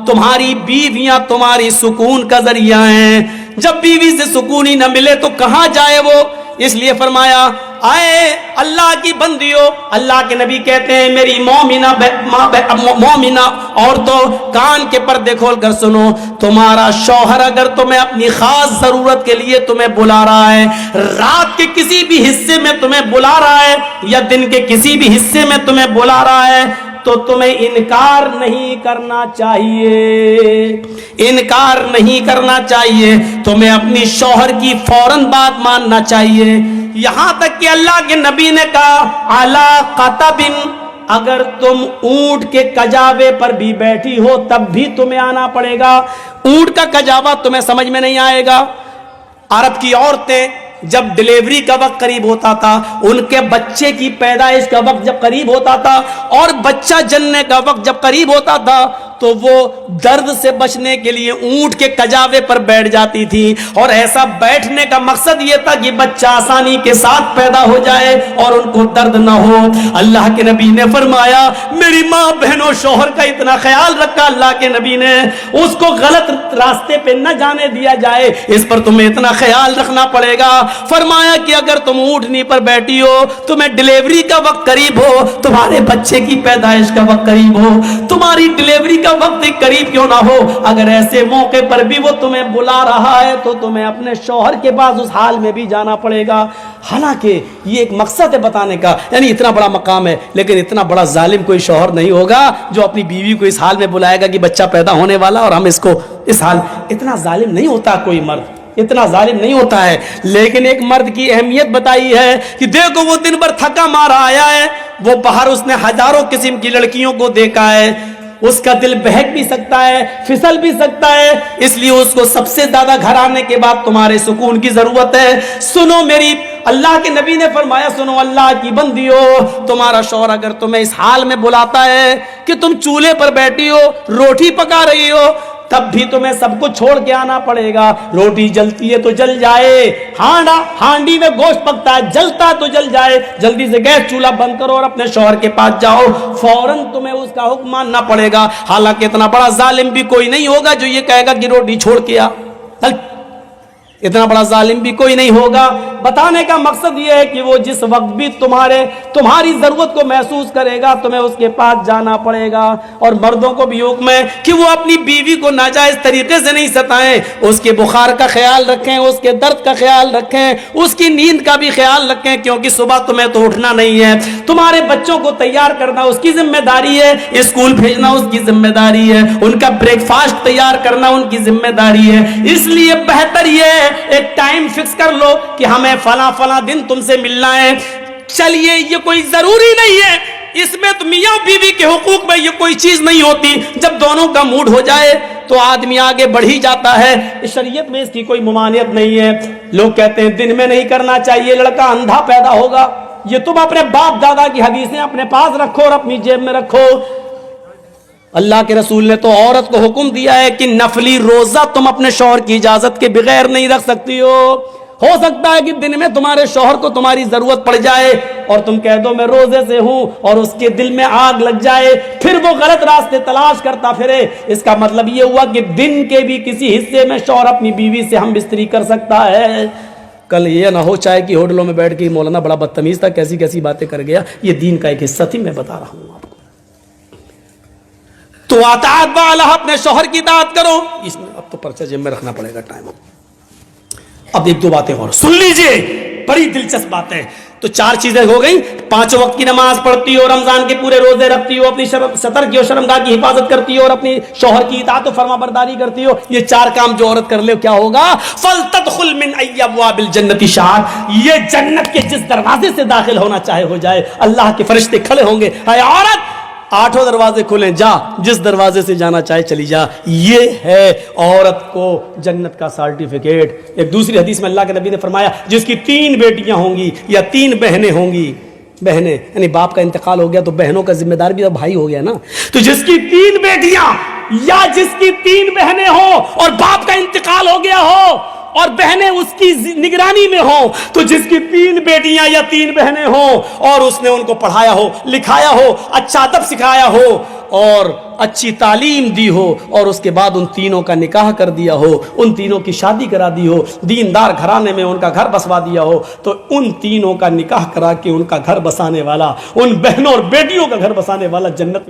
تمہاری بیویاں تمہاری سکون کا ذریعہ ہیں، جب بیوی سے سکون ہی نہ ملے تو کہاں جائے وہ؟ اس لیے فرمایا آئے اللہ کی بندیوں، اللہ کے نبی کہتے ہیں میری مومنہ عورتوں کان کے پردے کھول کر سنو، تمہارا شوہر اگر تمہیں اپنی خاص ضرورت کے لیے تمہیں بلا رہا ہے، رات کے کسی بھی حصے میں تمہیں بلا رہا ہے یا دن کے کسی بھی حصے میں تمہیں بلا رہا ہے تو تمہیں انکار نہیں کرنا چاہیے، انکار نہیں کرنا چاہیے، تمہیں اپنی شوہر کی فوراً بات ماننا چاہیے۔ یہاں تک کہ اللہ کے نبی نے کہا علی قطب، اگر تم اونٹ کے کجاوے پر بھی بیٹھی ہو تب بھی تمہیں آنا پڑے گا۔ اونٹ کا کجاوا تمہیں سمجھ میں نہیں آئے گا؟ عرب کی عورتیں جب ڈیلیوری کا وقت قریب ہوتا تھا، ان کے بچے کی پیدائش کا وقت جب قریب ہوتا تھا اور بچہ جننے کا وقت جب قریب ہوتا تھا تو وہ درد سے بچنے کے لیے اونٹ کے کجاوے پر بیٹھ جاتی تھی، اور ایسا بیٹھنے کا مقصد یہ تھا کہ بچہ آسانی کے ساتھ پیدا ہو جائے اور ان کو درد نہ ہو۔ اللہ کے نبی نے فرمایا میری ماں بہنوں شوہر کا اتنا خیال رکھا اللہ کے نبی نے، اس کو غلط راستے پہ نہ جانے دیا جائے، اس پر تمہیں اتنا خیال رکھنا پڑے گا۔ فرمایا کہ اگر تم اونٹنی پر بیٹھی ہو، تمہیں ڈیلیوری کا وقت قریب ہو، تمہارے بچے کی پیدائش کا وقت قریب ہو، تمہاری ڈیلیوری کا وقت قریب کیوں نہ ہو، اگر ایسے موقع پر بھی وہ تمہیں بلا رہا ہے تو تمہیں اپنے شوہر کے پاس اس حال میں بھی جانا پڑے گا۔ حالانکہ یہ ایک مقصد ہے بتانے کا، یعنی اتنا بڑا مقام ہے، لیکن اتنا بڑا ظالم کوئی شوہر نہیں ہوگا جو اپنی بیوی کو اس حال میں بلائے گا کہ بچہ پیدا ہونے والا اور ہم اس کو اس حال، اتنا ظالم نہیں ہوتا کوئی مرد، اتنا ظالم نہیں ہوتا ہے۔ لیکن ایک مرد کی اہمیت بتائی ہے کہ دیکھو وہ دن بھر تھکا مارا آیا ہے، وہ باہر اس نے ہزاروں قسم کی لڑکیوں کو دیکھا ہے، اس کا دل بہک بھی سکتا ہے، پھسل بھی سکتا ہے، اس لیے اس کو سب سے زیادہ گھر آنے کے بعد تمہارے سکون کی ضرورت ہے۔ سنو میری، اللہ کے نبی نے فرمایا سنو اللہ کی بندیو، تمہارا شوہر اگر تمہیں اس حال میں بلاتا ہے کہ تم چولہے پر بیٹھی ہو، روٹی پکا رہی ہو، تب بھی تمہیں سب کچھ چھوڑ کے آنا پڑے گا۔ روٹی جلتی ہے تو جل جائے، ہانڈی میں گوشت پکتا ہے، جلتا تو جل جائے، جلدی سے گیس چولہا بند کرو اور اپنے شوہر کے پاس جاؤ، فوراً تمہیں اس کا حکم ماننا پڑے گا۔ حالانکہ اتنا بڑا ظالم بھی کوئی نہیں ہوگا جو یہ کہے گا کہ روٹی چھوڑ کے آ، اتنا بڑا ظالم بھی کوئی نہیں ہوگا۔ بتانے کا مقصد یہ ہے کہ وہ جس وقت بھی تمہاری ضرورت کو محسوس کرے گا تمہیں اس کے پاس جانا پڑے گا۔ اور مردوں کو بھی حکم ہے کہ وہ اپنی بیوی کو ناجائز طریقے سے نہیں ستائیں، اس کے بخار کا خیال رکھیں، اس کے درد کا خیال رکھیں، اس کی نیند کا بھی خیال رکھیں، کیونکہ صبح تمہیں تو اٹھنا نہیں ہے، تمہارے بچوں کو تیار کرنا اس کی ذمہ داری ہے، اسکول بھیجنا اس کی ذمہ داری ہے، ان کا بریک فاسٹ تیار کرنا ان کی ذمہ داری ہے۔ اس لیے بہتر یہ ہے ایک ٹائم فکس کر لو کہ ہمیں فلاں دن تم سے ملنا ہے۔ چلیے یہ کوئی ضروری نہیں ہے، اس میں تو میاں بیوی کے حقوق میں یہ کوئی چیز نہیں ہوتی، جب دونوں کا موڈ ہو جائے تو آدمی آگے بڑھ ہی جاتا ہے، شریعت میں اس کی کوئی ممانعت نہیں ہے۔ لوگ کہتے ہیں دن میں نہیں کرنا چاہیے، لڑکا اندھا پیدا ہوگا، یہ تم اپنے باپ دادا کی حدیثیں اپنے پاس رکھو اور اپنی جیب میں رکھو۔ اللہ کے رسول نے تو عورت کو حکم دیا ہے کہ نفلی روزہ تم اپنے شوہر کی اجازت کے بغیر نہیں رکھ سکتی ہو سکتا ہے کہ دن میں تمہارے شوہر کو تمہاری ضرورت پڑ جائے اور تم کہہ دو میں روزے سے ہوں، اور اس کے دل میں آگ لگ جائے، پھر وہ غلط راستے تلاش کرتا پھرے۔ اس کا مطلب یہ ہوا کہ دن کے بھی کسی حصے میں شوہر اپنی بیوی سے ہم بستری کر سکتا ہے۔ کل یہ نہ ہو چاہے کہ ہوٹلوں میں بیٹھ کے مولانا بڑا بدتمیز تھا، کیسی باتیں کر گیا، یہ دین کا ایک حصہ تھی، میں بتا رہا ہوں آپ کو۔ تو اطاعت والا اپنے شوہر کی اطاعت کرو۔ اس میں اب تو پرچہ جیب میں رکھنا پڑے گا، ٹائم۔ اب ایک دو باتیں اور سن لیجئے، بڑی دلچسپ بات ہے۔ تو 4 چیزیں ہو گئیں، 5 وقت کی نماز پڑھتی ہو، رمضان کے پورے روزے رکھتی ہو، اپنی سطر کی اور شرمگاہ کی حفاظت کرتی ہو، اور اپنی شوہر کی اطاعت و فرما برداری کرتی ہو۔ یہ 4 کام جو عورت کر لے کیا ہوگا؟ فَلْتَدْخُلْ مِنْ أَيِّ أَبْوَابِ الْجَنَّةِ شَاءَتْ، یہ جنت کے جس دروازے سے داخل ہونا چاہے ہو جائے، اللہ کے فرشتے کھڑے ہوں گے، اے عورت 8 دروازے کھلیں، جا جس دروازے سے جانا چاہے چلی جا۔ یہ ہے عورت کو جنت کا سرٹیفکیٹ۔ ایک دوسری حدیث میں اللہ کے نبی نے فرمایا جس کی 3 بیٹیاں ہوں گی یا 3 بہنیں ہوں گی، بہنیں یعنی باپ کا انتقال ہو گیا تو بہنوں کا ذمہ دار بھی تو بھائی ہو گیا نا، تو جس کی 3 بیٹیاں یا جس کی 3 بہنیں ہوں اور باپ کا انتقال ہو گیا ہو، اور بہنیں اس کی نگرانی میں ہوں، تو جس کی 3 بیٹیاں یا 3 بہنیں ہوں اور اس نے ان کو پڑھایا ہو، لکھایا ہو، اچھا ادب سکھایا ہو اور اچھی تعلیم دی ہو، اور اس کے بعد ان تینوں کا نکاح کر دیا ہو، ان تینوں کی شادی کرا دی ہو، دیندار گھرانے میں ان کا گھر بسوا دیا ہو، تو ان تینوں کا نکاح کرا کے ان کا گھر بسانے والا، ان بہنوں اور بیٹیوں کا گھر بسانے والا جنت